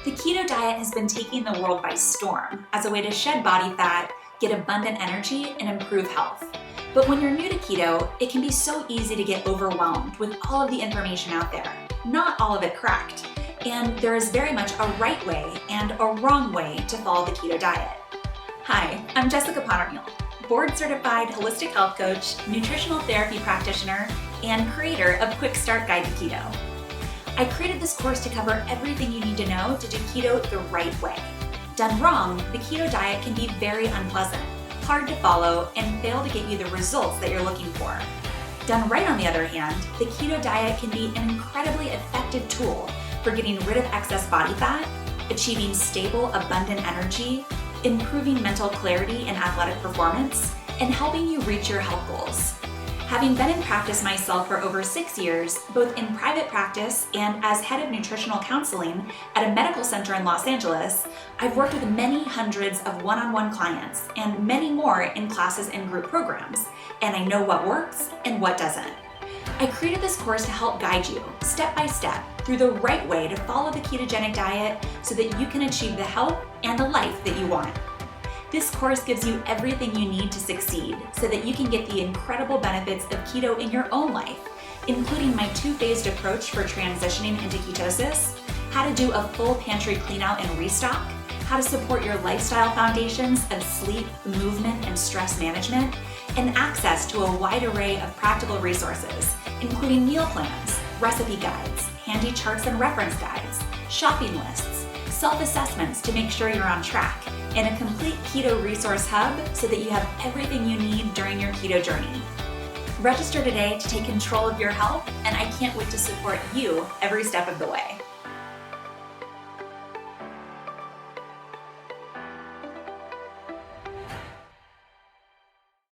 The keto diet has been taking the world by storm as a way to shed body fat, get abundant energy, and improve health. But when you're new to keto, it can be so easy to get overwhelmed with all of the information out there, not all of it correct. And there is very much a right way and a wrong way to follow the keto diet. Hi, I'm Jessica Pottermule, board-certified holistic health coach, nutritional therapy practitioner, and creator of Quick Start Guide to Keto. I created this course to cover everything you need to know to do keto the right way. Done wrong, the keto diet can be very unpleasant, hard to follow, and fail to get you the results that you're looking for. Done right, on the other hand, the keto diet can be an incredibly effective tool for getting rid of excess body fat, achieving stable, abundant energy, improving mental clarity and athletic performance, and helping you reach your health goals. Having been in practice myself for over 6 years, both in private practice and as head of nutritional counseling at a medical center in Los Angeles, I've worked with many hundreds of one-on-one clients and many more in classes and group programs, and I know what works and what doesn't. I created this course to help guide you, step by step, through the right way to follow the ketogenic diet so that you can achieve the health and the life that you want. This course gives you everything you need to succeed so that you can get the incredible benefits of keto in your own life, including my 2-phased approach for transitioning into ketosis, how to do a full pantry clean out and restock, how to support your lifestyle foundations of sleep, movement, and stress management, and access to a wide array of practical resources, including meal plans, recipe guides, handy charts and reference guides, shopping lists, self-assessments to make sure you're on track, and a complete keto resource hub so that you have everything you need during your keto journey. Register today to take control of your health, and I can't wait to support you every step of the way.